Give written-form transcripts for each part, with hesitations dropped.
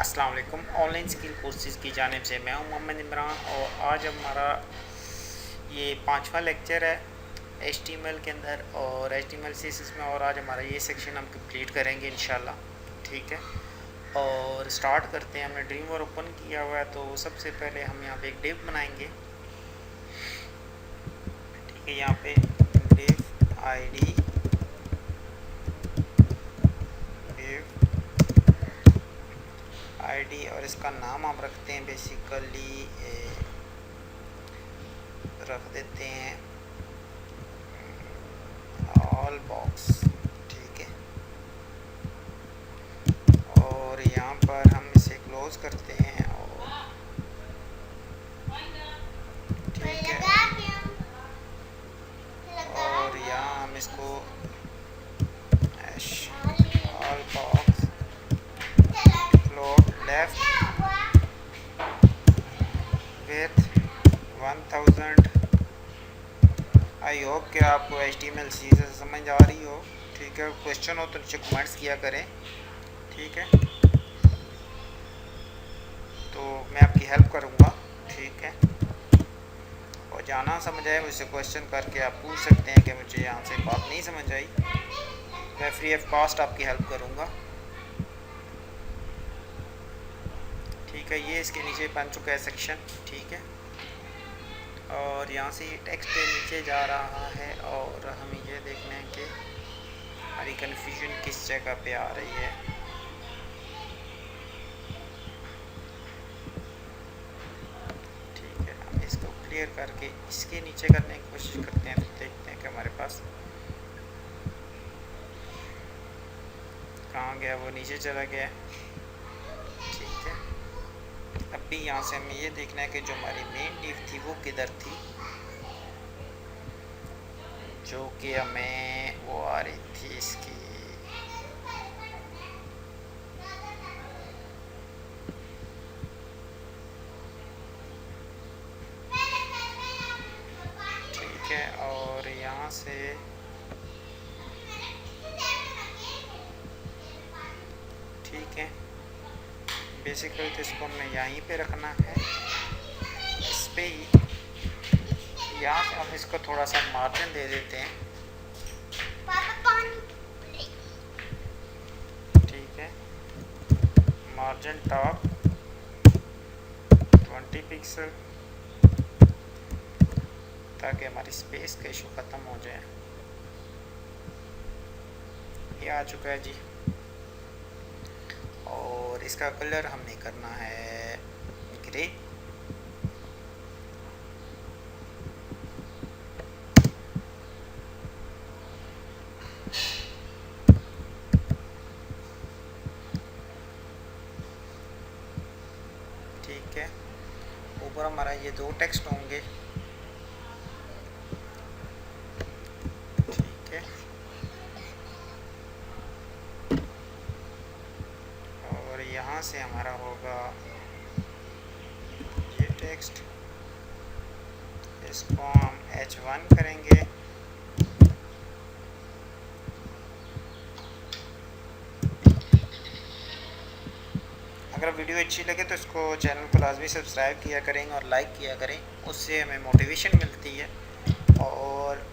अस्सलाम वालेकुम। Online skill courses की जानिब से मैं हूं मोहम्मद इमरान और आज हमारा ये 5वां लेक्चर है HTML के अंदर और HTML CSS में। और आज हमारा ये सेक्शन हम कंप्लीट करेंगे इंशाल्लाह। ठीक है, और स्टार्ट करते हैं। हमने ड्रीम और ओपन किया हुआ है, तो सबसे पहले हम यहाँ पे एक डिव बनाएंगे। ठीक है, यहाँ पे डिव ID और इसका नाम हम रखते हैं बेसिकली रख देते हैं ऑल बॉक्स। ठीक है, और यहाँ पर हम इसे क्लोज करते हैं और ठीक है, और यहाँ हम इसको all box float left with 1000। I hope कि आपको HTML CSS समझ आ रही हो। ठीक है, क्वेश्चन हो तो नीचे कमेंट्स किया करें। ठीक है, तो मैं आपकी हेल्प करूँगा। ठीक है, और जाना समझ आए मुझसे क्वेश्चन करके आप पूछ सकते हैं कि मुझे यहाँ से बात नहीं समझ आई। मैं फ्री ऑफ कॉस्ट आपकी हेल्प करूँगा। ठीक है, ये इसके नीचे बन चुका है सेक्शन। ठीक है, और यहाँ से ये टेक्स्ट नीचे जा रहा है और हमें ये देखना है कि हमारी कन्फ्यूजन किस जगह पे आ रही है। ठीक है, हम इसको क्लियर करके इसके नीचे करने की कोशिश करते हैं, तो देखते हैं कि हमारे पास कहाँ गया। वो नीचे चला गया। ठीक है, अब भी यहाँ से हमें ये देखना है कि जो हमारी मेन डिव थी वो किधर थी, जो कि हमें वो आ रही थी इसकी। ठीक है, और यहाँ से ठीक है, बेसिकली तो इसको हमने यहीं पे रखना है, इस पे ही। यहाँ से हम इसको थोड़ा सा मार्जिन दे देते हैं। ठीक है, मार्जिन टॉप 20 पिक्सल, ताकि हमारी स्पेस का इशू ख़त्म हो जाए। ये आ चुका है जी, और इसका कलर हमने करना है ग्रे। ठीक है, ऊपर हमारा ये दो टेक्स्ट होंगे। ठीक है, और यहाँ से हमारा होगा ये टेक्स्ट, इसको हम H1 करेंगे। अगर वीडियो अच्छी लगे तो इसको चैनल को लाजमी सब्सक्राइब किया करें और लाइक किया करें, उससे हमें मोटिवेशन मिलती है और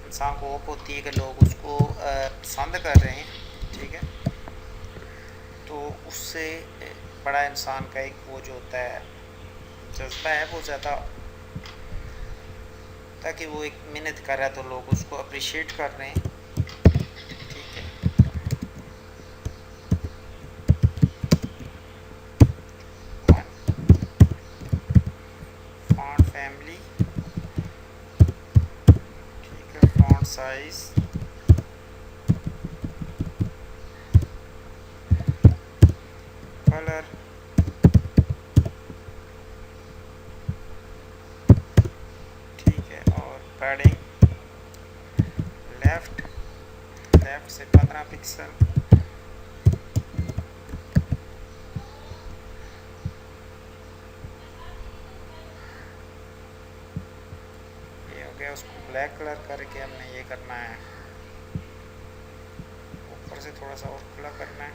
इंसान को होप होती है कि लोग उसको पसंद कर रहे हैं। ठीक है, तो उससे बड़ा इंसान का एक वो जो होता है जज्बा है वो ज़्यादा, ताकि वो एक मेहनत कर रहा है तो लोग उसको अप्रिशिएट कर रहे हैं। ठीक है, फॉन्ट फैमिली, ठीक है, फॉन्ट साइज, कलर, ठीक है, और पैडिंग लेफ्ट से 15 पिक्सल। ये हो गया, उसको ब्लैक कलर करके हमने ये करना है, ऊपर से थोड़ा सा और खुला करना है।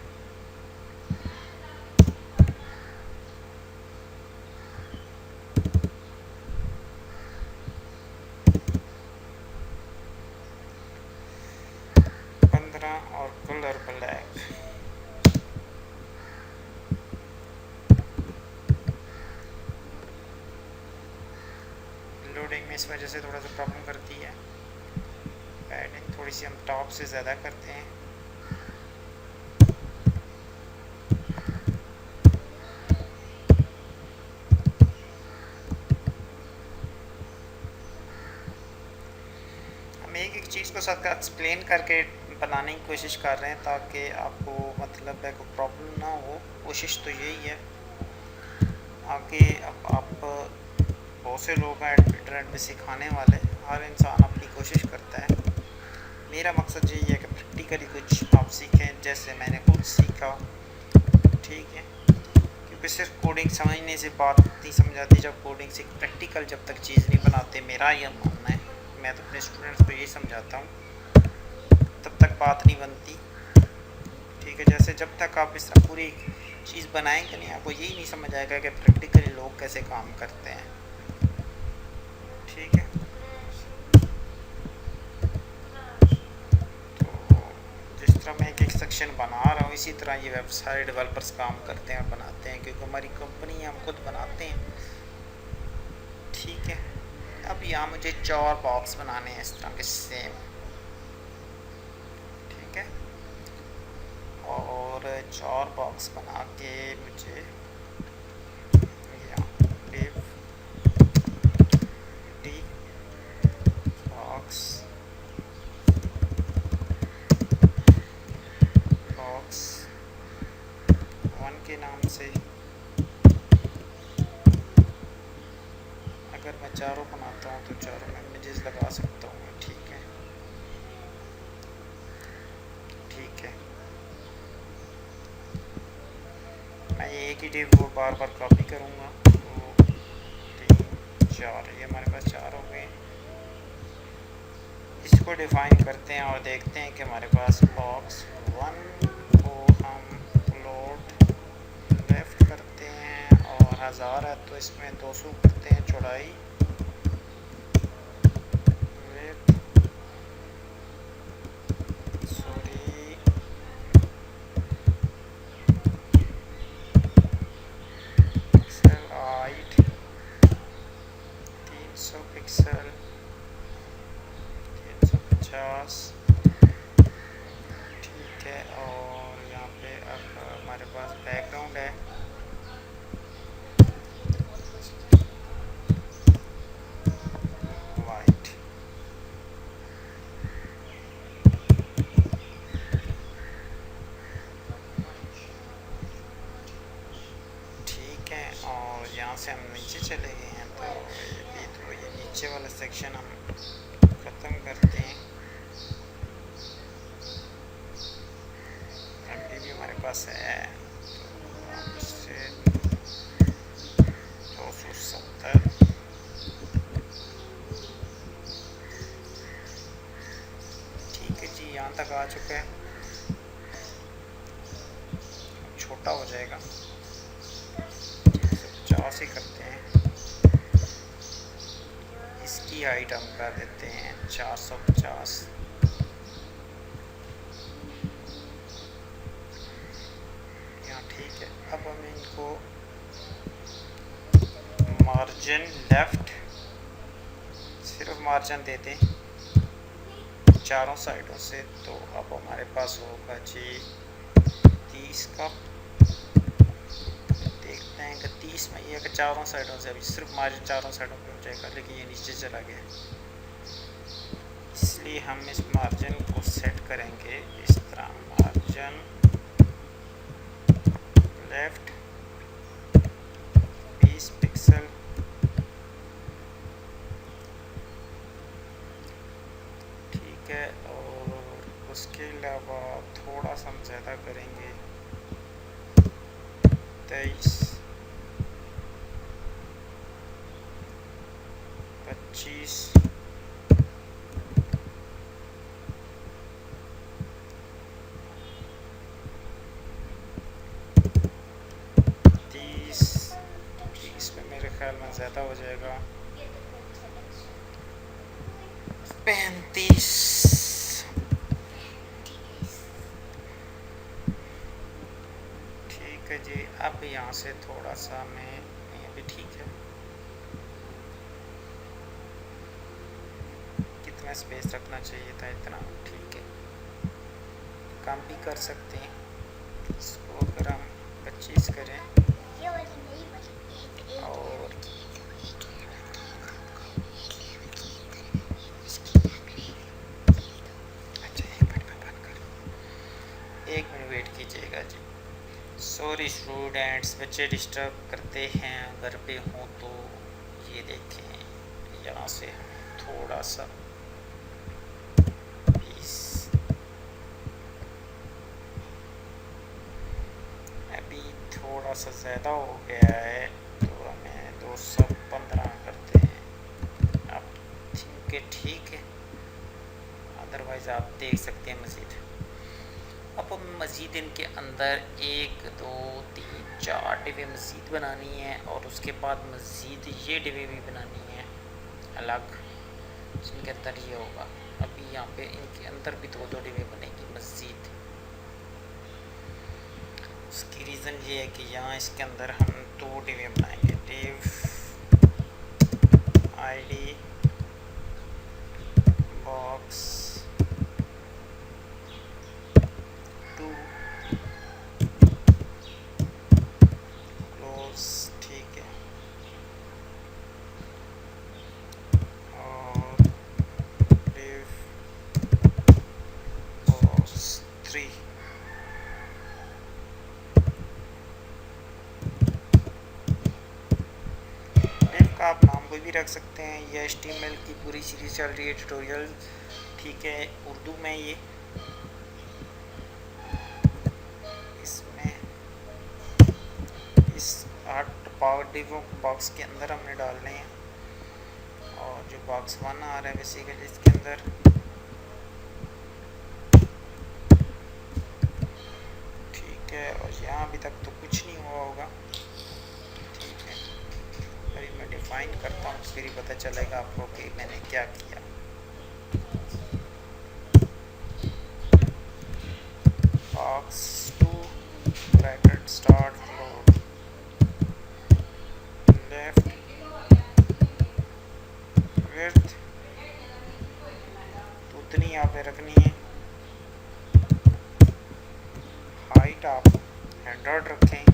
तरह और कलर ब्लैक। लोडिंग में इस वजह से थोड़ा सा प्रॉब्लम करती है। पैडिंग थोड़ी सी हम टॉप से ज़्यादा करते हैं। हम एक एक चीज़ को साथ एक्सप्लेन करके बनाने की कोशिश कर रहे हैं ताकि आपको मतलब है कोई प्रॉब्लम ना हो। कोशिश तो यही है। आगे अब आप बहुत से लोग हैं इंटरनेट में सिखाने वाले, हर इंसान अपनी कोशिश करता है। मेरा मकसद यही है कि प्रैक्टिकली कुछ आप सीखें जैसे मैंने खुद सीखा। ठीक है, क्योंकि सिर्फ कोडिंग समझने से बात नहीं समझ आती। जब कोडिंग से प्रैक्टिकल जब तक चीज़ नहीं बनाते, मेरा यह मानना है, मैं तो अपने स्टूडेंट्स को यही समझाता हूँ, तब तक बात नहीं बनती। ठीक है, जैसे जब तक आप इस तरह पूरी चीज़ बनाएंगे नहीं, आपको यही नहीं समझ आएगा कि प्रैक्टिकली लोग कैसे काम करते हैं। ठीक है, तो जिस तरह मैं एक सेक्शन बना रहा हूँ, इसी तरह ये वेबसाइट डेवलपर्स काम करते हैं और बनाते हैं, क्योंकि हमारी कंपनी है, हम खुद बनाते हैं। ठीक है, अब यहाँ मुझे 4 बॉक्स बनाने हैं इस तरह के सेम। ठीक है, और 4 बॉक्स बना के मुझे डिव डी बॉक्स बॉक्स 1 के नाम से, अगर मैं चारों बनाता हूँ तो चारों में इमेजेस लगा सकता हूँ। ठीक है, ठीक है, मैं एक ही डिव को बार बार कॉपी करूँगा। 2 3 4, ये हमारे पास 4 हो गए। इसको डिफ़ाइन करते हैं और देखते हैं कि हमारे पास बॉक्स 1 को हम फ्लोट लेफ़्ट करते हैं और 1000 है तो इसमें 200 करते हैं चौड़ाई। पिक्सल 350। ठीक है, और यहाँ पे अब हमारे पास बैकग्राउंड है। वाइट। ठीक है, और यहाँ से हम नीचे चले गए हैं तो ये नीचे वाला सेक्शन हम ख़त्म करते हैं। अभी भी हमारे पास है तो इससे 270। ठीक है जी, यहाँ तक आ चुका है। छोटा हो जाएगा, 50 ही करते हैं। इसकी हाइट हम कर देते हैं 450। यहाँ ठीक है, अब हम इनको मार्जिन लेफ़्ट, सिर्फ मार्जिन दे दें चारों साइडों से, तो अब हमारे पास होगा जी 30 का। देखते हैं कि 30 में ये कि चारों साइडों से, अभी सिर्फ मार्जिन चारों साइडों पे हो जाएगा, लेकिन ये नीचे चला गया, इसलिए हम इस मार्जिन को सेट करेंगे इस तरह। Margin left 20 pixel. ठीक है, और उसके अलावा थोड़ा सा हम ज़्यादा करेंगे 23 25 30 पे मेरे ख्याल में ज़्यादा हो जाएगा। 35 है जी। अब यहाँ से थोड़ा सा मैं ये भी ठीक है, कितना स्पेस रखना चाहिए था, इतना ठीक है, कम भी कर सकते हैं। इसको अगर हम 25 करें और अच्छा 1 मिनट वेट कीजिएगा जी। सॉरी स्टूडेंट्स, बच्चे डिस्टर्ब करते हैं, घर पे हों तो। ये देखें यहाँ से हम थोड़ा सा 20, अभी थोड़ा सा ज़्यादा हो गया है तो हमें 215 करते हैं। आप थिंक के ठीक है, अदरवाइज़ आप देख सकते हैं मज़ीद। अब मज़ीद इनके अंदर 1 2 3 4 डिब्बे मज़ीद बनानी है और उसके बाद मज़ीद ये डिब्बे भी बनानी है अलग, जिनके अंदर ये होगा। अभी यहाँ पे इनके अंदर भी 2 डिब्बे बनेगी मज़ीद। उसकी रीज़न ये है कि यहाँ इसके अंदर हम 2 डिब्बे बनाएंगे, डिव आईडी बॉक्स 2 क्लोज, ठीक है, और डिव बॉक्स 3। डिव का आप नाम कोई भी रख सकते हैं। ये HTML की पूरी सीरीज चल रही है, ट्यूटोरियल, ठीक है, उर्दू में। ये इसमें इस 8 डिवों बॉक्स के अंदर हमने डालने हैं, और जो बॉक्स 1 आ रहा है बेसिकली इसके अंदर ठीक है। और यहाँ अभी तक तो कुछ नहीं हुआ होगा, ठीक है। अभी मैं डिफाइन करता हूँ, फिर ही पता चलेगा आपको कि मैंने क्या किया। Box 2 bracket start float left width तो उतनी यहाँ पे रखनी है। हाइट आप 100 रखें।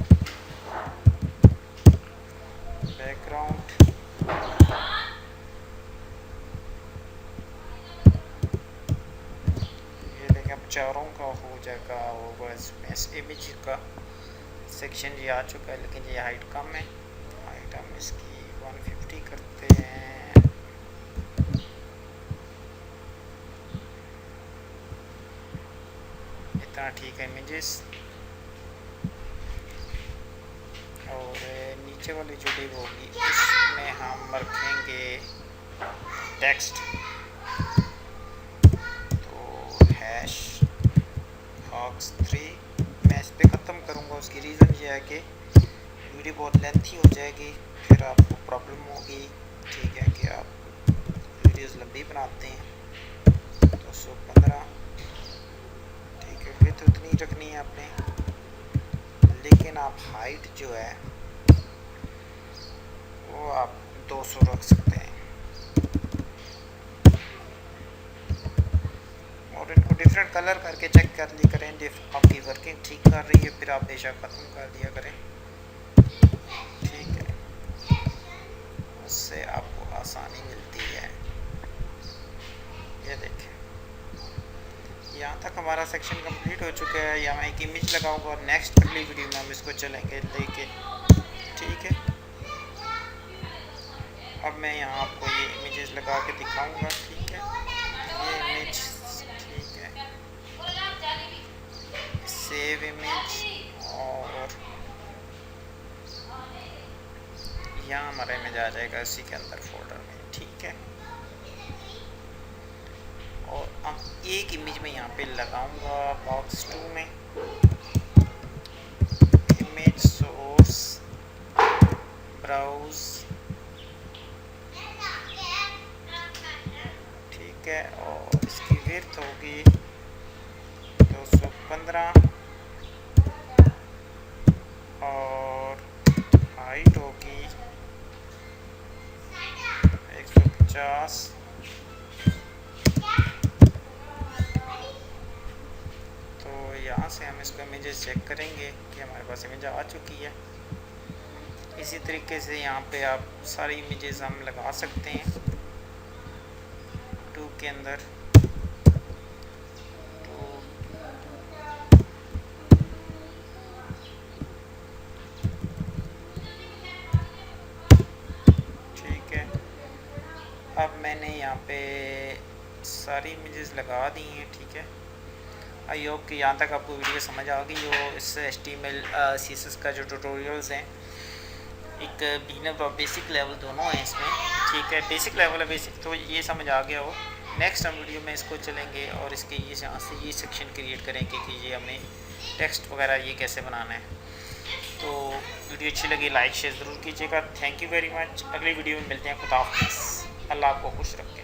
बैकग्राउंड ये देखें, अब चारों का हो जाएगा होगा। इसमें इस इमेज का सेक्शन ये आ चुका है, लेकिन ये हाइट कम है। हाइट हम इसकी 150 करते हैं। इतना ठीक है इमेजेस। और नीचे वाली जो डिव होगी उसमें हम रखेंगे टेक्स्ट, तो हैश बॉक्स 3। मैं इस पर ख़त्म करूँगा। उसकी रीज़न ये है कि वीडियो बहुत लेंथी हो जाएगी, फिर आपको प्रॉब्लम होगी, ठीक है, कि आप वीडियोस लंबी बनाते हैं। 215, ठीक है, विड्थ उतनी रखनी है आपने, लेकिन आप हाइट जो है वो आप 200 रख सकते हैं। और इनको डिफरेंट कलर करके चेक कर लिया करें, आपकी वर्किंग ठीक कर रही है, फिर आप बेशक ख़त्म कर दिया करें, ठीक है, उससे आपको आसानी मिलती है। ये देखें, यहाँ तक हमारा सेक्शन कंप्लीट हो चुका है। यहाँ मैं एक इमेज लगाऊंगा और नेक्स्ट अगली वीडियो में हम इसको चलेंगे लेके, ठीक है। अब मैं यहाँ आपको ये इमेजेस लगा के दिखाऊंगा, ठीक है। ये इमेज, ठीक है, सेव इमेज, और यहाँ हमारा इमेज आ जाएगा इसी के अंदर फोल्डर में, ठीक है। और अब एक इमेज में यहाँ पे लगाऊंगा बॉक्स 2 में, इमेज सोर्स ब्राउज, ठीक है, और इसकी विड्थ होगी 215, 50। तो यहाँ से हम इसको इमेजेस चेक करेंगे कि हमारे पास इमेज आ चुकी है। इसी तरीके से यहाँ पे आप सारी इमेजेस हम लगा सकते हैं टू के अंदर। ठीक है, अब मैंने यहाँ पे सारी इमेजेस लगा दी हैं। ठीक है, आई होप कि यहाँ तक आपको वीडियो समझ आ गई हो। इस HTML CSS का जो ट्यूटोरियल्स हैं, एक बिगिनर और बेसिक लेवल दोनों हैं इसमें। ठीक है, बेसिक लेवल है, बेसिक तो ये समझ आ गया हो। नेक्स्ट हम वीडियो में इसको चलेंगे और इसके ये यहाँ से ये सेक्शन क्रिएट करेंगे कि ये हमें टेक्स्ट वगैरह ये कैसे बनाना है। तो वीडियो अच्छी लगी लाइक शेयर ज़रूर कीजिएगा। Thank you very much. अगली वीडियो में मिलते हैं। खुदा हाफिज़। अल्लाह आपको खुश रखे।